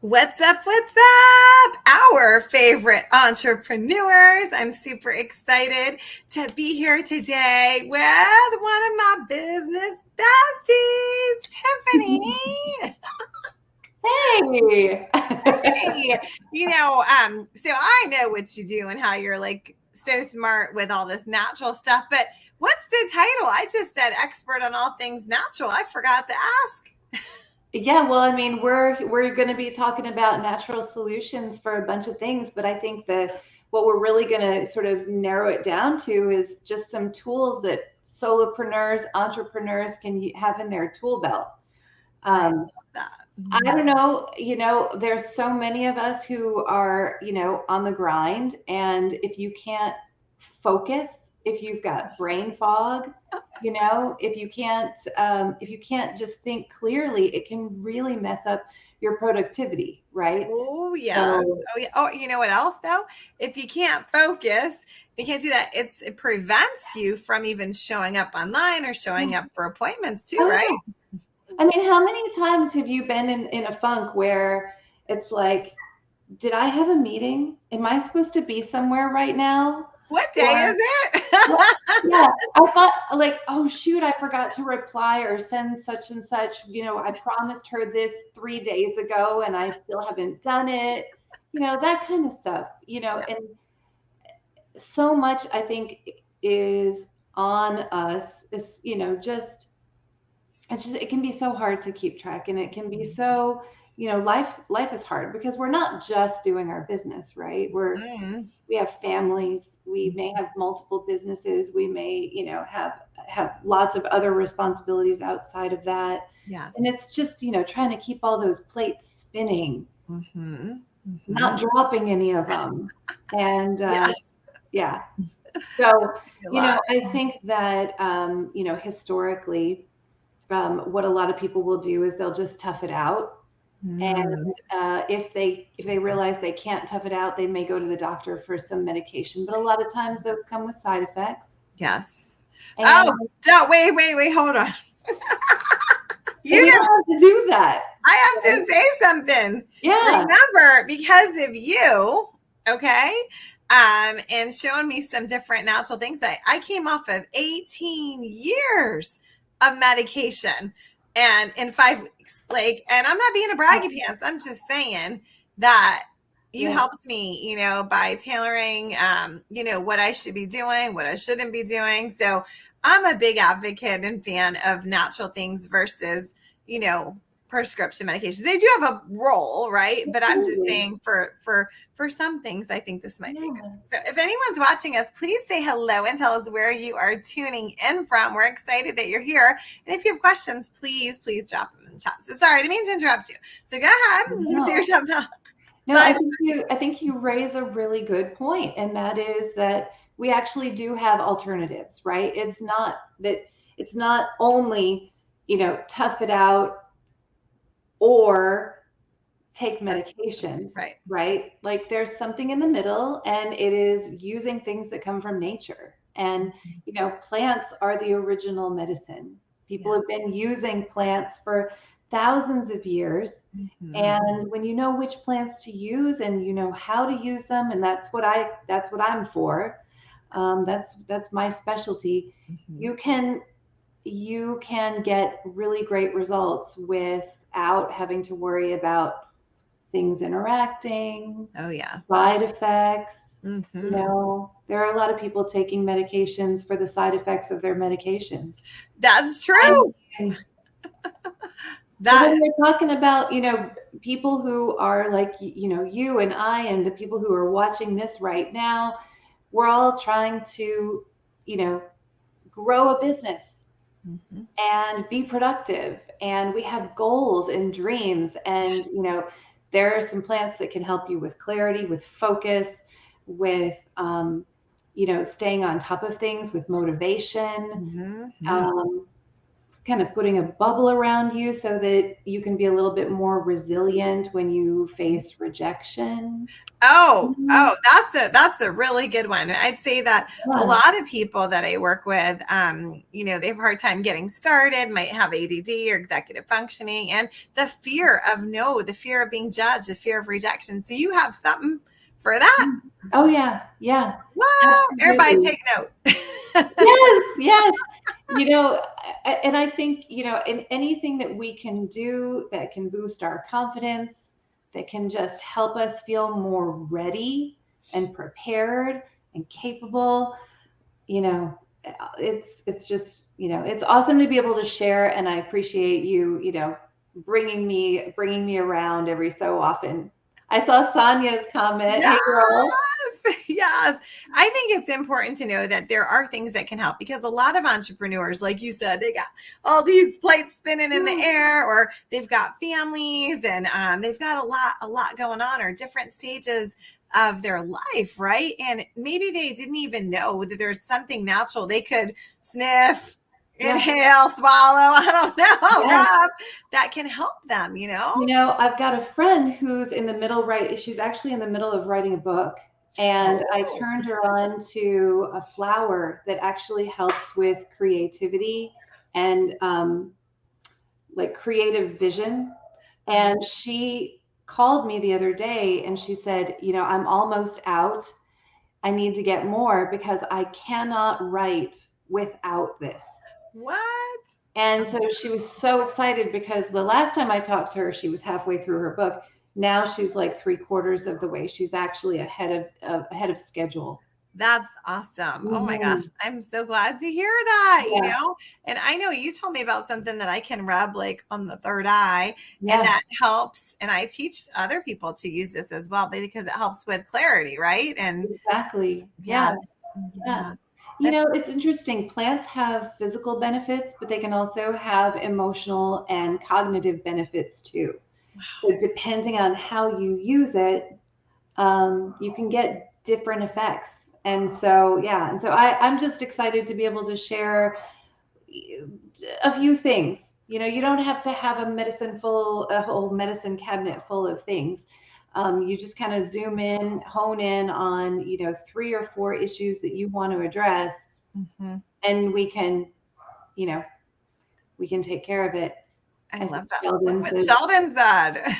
What's up? What's up? Our favorite entrepreneurs. I'm super excited to be here today with one of my business besties, Tiffany. Hey. Hey, so I know what you do and how you're like so smart with all this natural stuff, but what's the title? I just said expert on all things natural. I forgot to ask. Yeah, well, I mean, we're going to be talking about natural solutions for a bunch of things, but I think that what we're really going to sort of narrow it down to is just some tools that solopreneurs, entrepreneurs can have in their tool belt. I Um, love that. I don't know, there's so many of us who are, on the grind, and if you can't focus, if you've got brain fog, if you can't just think clearly, it can really mess up your productivity, right? Oh yes. So, Oh yeah. Oh, you know what else though? If you can't focus, you can't do that. It prevents you from even showing up online or showing up for appointments too, oh right? yeah. I mean, how many times have you been in a funk where it's like, did I have a meeting? Am I supposed to be somewhere right now? What day Or is it? Well, yeah, I thought like, oh shoot, I forgot to reply or send such and such. I promised her this 3 days ago and I still haven't done it. That kind of stuff. Yeah. And so much I think is on us. Is it can be so hard to keep track, and it can be so life is hard because we're not just doing our business, right? Mm, We have families, we may have multiple businesses, we may have lots of other responsibilities outside of that, and yes. it's just trying to keep all those plates spinning, Mm-hmm. Mm-hmm. not dropping any of them. And Yes. yeah, so A lot. I think that historically, what a lot of people will do is they'll just tough it out. Mm, And if they realize they can't tough it out, they may go to the doctor for some medication. But a lot of times those come with side effects. yes. And Oh, don't wait, hold on. You you know, don't have to do that. I have Right? to say something. Yeah. Remember, because of you, okay, and showing me some different natural things, I came off of 18 years of medication and in 5 weeks. Like, and I'm not being a braggy pants. I'm just saying that you Yeah. helped me, by tailoring, what I should be doing, what I shouldn't be doing. So I'm a big advocate and fan of natural things versus, you know, prescription medications. They do have a role, right? But I'm just Absolutely. saying for some things, I think this might be good. Yeah. So if anyone's watching us, please say hello and tell us where you are tuning in from. We're excited that you're here. And if you have questions, please drop them in the chat. So sorry, I didn't mean to interrupt you. So go ahead. So you're No. talking about No, I side. think you raise a really good point, and that is that we actually do have alternatives, right? It's not only, tough it out or take medications, Right. right? Like there's something in the middle, and it is using things that come from nature. And, plants are the original medicine. People Yes. have been using plants for thousands of years. Mm-hmm. And when you know which plants to use and you know how to use them, and that's what I'm for. That's my specialty. Mm-hmm. You can get really great results without having to worry about things interacting, Oh yeah. side effects. Mm-hmm. There are a lot of people taking medications for the side effects of their medications. That's I true. mean, so That when we're talking about, people who are like, you and I and the people who are watching this right now, we're all trying to, you know, grow a business mm-hmm. and be productive, and we have goals and dreams, and there are some plants that can help you with clarity, with focus, with staying on top of things, with motivation, Mm-hmm. um, kind of putting a bubble around you so that you can be a little bit more resilient when you face rejection. Oh, that's a really good one. I'd say that a Yeah. lot of people that I work with, they have a hard time getting started, might have ADD or executive functioning, and the fear of no, the fear of being judged, the fear of rejection. So you have something for that. Oh yeah, yeah, What? Everybody absolutely. take note. Yes, yes. And I think, in anything that we can do that can boost our confidence, that can just help us feel more ready and prepared and capable, you know, it's just, it's awesome to be able to share, and I appreciate you, bringing me around every so often. I saw Sonia's comment. Yes. Hey, girl. Yes. I think it's important to know that there are things that can help because a lot of entrepreneurs, like you said, they got all these plates spinning in the air, or they've got families, and they've got a lot going on, or different stages of their life, right? And maybe they didn't even know that there's something natural they could sniff, Yeah. inhale, swallow, I don't know, Yes. rub, that can help them, you know? I've got a friend who's in the middle, right? She's actually in the middle of writing a book. And I Oh, turned her on to a flower that actually helps with creativity and like creative vision. And she called me the other day and she said, I'm almost out. I need to get more because I cannot write without this. what? And so she was so excited because the last time I talked to her, she was halfway through her book. Now she's like three-quarters of the way. She's actually ahead of schedule. That's awesome. Oh my gosh. Mhm. I'm so glad to hear that, Yeah, And I know you told me about something that I can rub like on the third eye, and yeah, that helps. And I teach other people to use this as well because it helps with clarity, right? And exactly. Yeah, yes, yeah. yeah, that's It's interesting. Plants have physical benefits, but they can also have emotional and cognitive benefits too. So depending on how you use it, you can get different effects. And so, yeah, and so I'm just excited to be able to share a few things. You don't have to have a whole medicine cabinet full of things. You just kind of zoom in, hone in on, three or four issues that you want to address, mhm. and you know, we can take care of it. I I think love that. Like Sheldon what says, Sheldon said.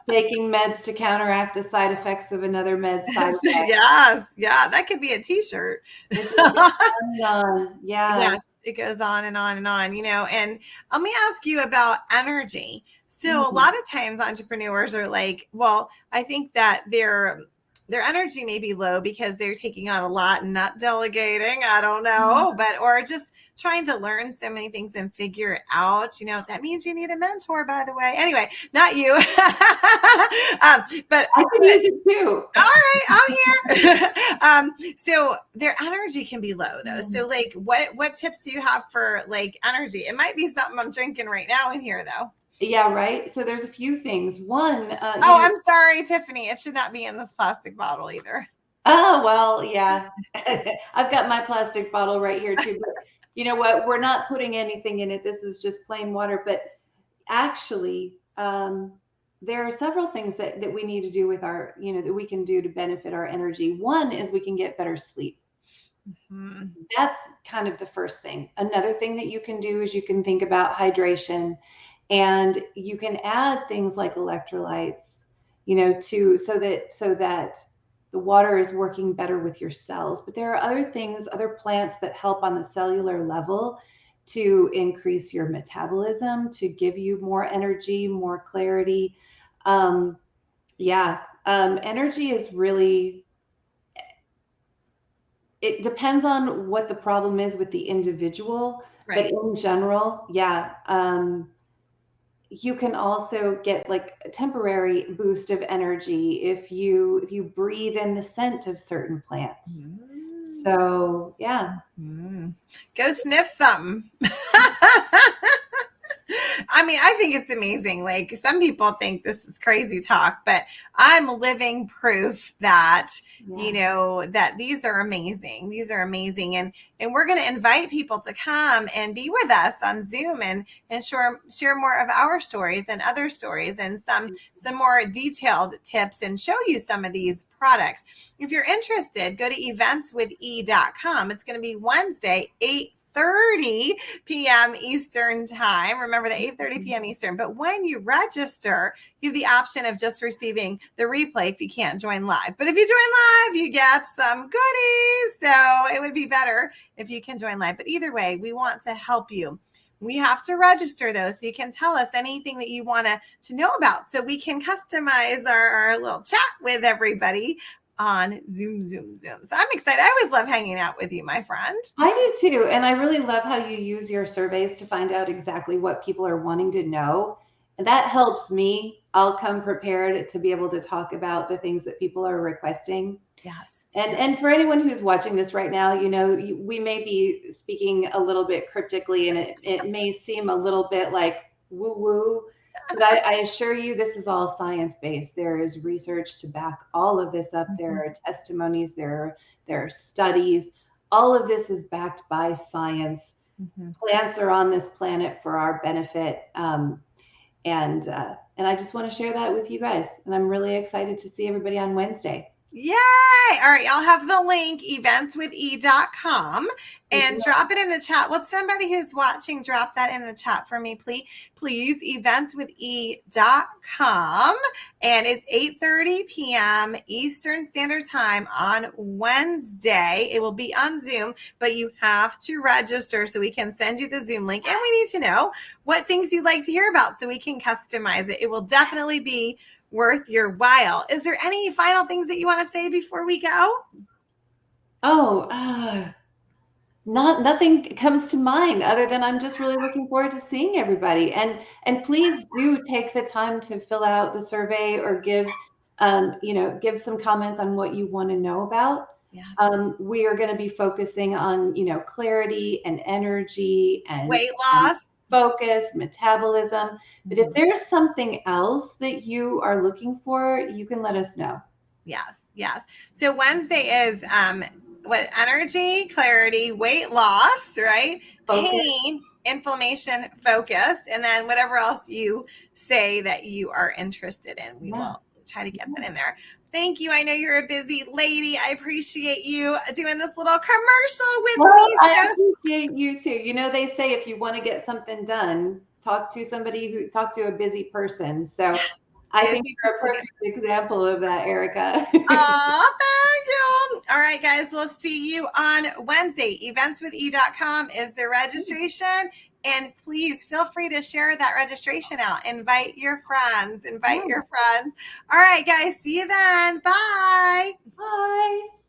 taking meds to counteract the side effects of another med's side effect. Yes, yeah, that could be a t-shirt. It just goes on and on. Yeah. Yes, it goes on and on and on, and let me ask you about energy. So a Mhm. lot of times entrepreneurs are like, well, I think that their energy may be low because they're taking on a lot and not delegating. I don't know, but or just trying to learn so many things and figure it out. That means you need a mentor, by the way. Anyway, not you. But I could use it too. all right, I'm here. So their energy can be low though. So like what tips do you have for like energy? It might be something I'm drinking right now in here though. Yeah, right. So there's a few things. One, Oh, I'm sorry, Tiffany. It should not be in this plastic bottle either. oh, well, yeah. I've got my plastic bottle right here too. But you know what? We're not putting anything in it. This is just plain water. But actually, there are several things that we need to do with our, that we can do to benefit our energy. One is we can get better sleep. Mhm. That's kind of the first thing. Another thing that you can do is you can think about hydration, and you can add things like electrolytes, to so that the water is working better with your cells. But there are other things, other plants that help on the cellular level to increase your metabolism, to give you more energy, more clarity. Um, yeah, energy is really, it depends on what the problem is with the individual, but Right. in general, yeah, you can also get like a temporary boost of energy if you breathe in the scent of certain plants. Mm. So Mm. Go sniff something. I I mean, I think it's amazing. Like some people think this is crazy talk, but I'm living proof that, Yeah. that these are amazing. These are amazing. And we're going to invite people to come and be with us on Zoom and share more of our stories and other stories and some more detailed tips and show you some of these products. If you're interested, go to eventswithe.com. It's going to be Wednesday, 8:30 p.m. Eastern time. Remember the 8:30 p.m. Eastern. But when you register, you have the option of just receiving the replay if you can't join live. But if you join live, you get some goodies. So it would be better if you can join live. But either way, we want to help you. We have to register though, so you can tell us anything that you want to know about, so we can customize our little chat with everybody on Zoom. So I'm excited. I always love hanging out with you, my friend. I do too. And I really love how you use your surveys to find out exactly what people are wanting to know. And that helps me. I'll come prepared to be able to talk about the things that people are requesting. Yes. And for anyone who's watching this right now, we may be speaking a little bit cryptically, and it may seem a little bit like woo woo, but I assure you this is all science based. There is research to back all of this up. There are testimonies, there are studies. All of this is backed by science. Plants are on this planet for our benefit. And I just want to share that with you guys. And I'm really excited to see everybody on Wednesday. Yay! All right, I'll have the link, eventswithe.com, and drop it in the chat. Will somebody who's watching drop that in the chat for me, please? Please, eventswithe.com, and it's 8:30 p.m. Eastern Standard Time on Wednesday. It will be on Zoom, but you have to register so we can send you the Zoom link, and we need to know what things you'd like to hear about so we can customize it. It will definitely be worth your while. Is there any final things that you want to say before we go? Nothing comes to mind other than I'm just really looking forward to seeing everybody. And please do take the time to fill out the survey or give some comments on what you want to know about. Yes. We are going to be focusing on clarity and energy and weight loss, focus, metabolism. But if there's something else that you are looking for, you can let us know. Yes. So Wednesday is energy, clarity, weight loss, right? Focus. Pain, inflammation, focus, and then whatever else you say that you are interested in. We will try to get that in there. Thank you. I know you're a busy lady. I appreciate you doing this little commercial with me. I appreciate you too. They say if you want to get something done, talk to a busy person. So I think you're a perfect example of that, Erica. Oh, thank you. All right, guys. We'll see you on Wednesday. Eventswithe.com is the registration. And please feel free to share that registration out. Invite your friends. All right, guys. See you then. Bye. Bye.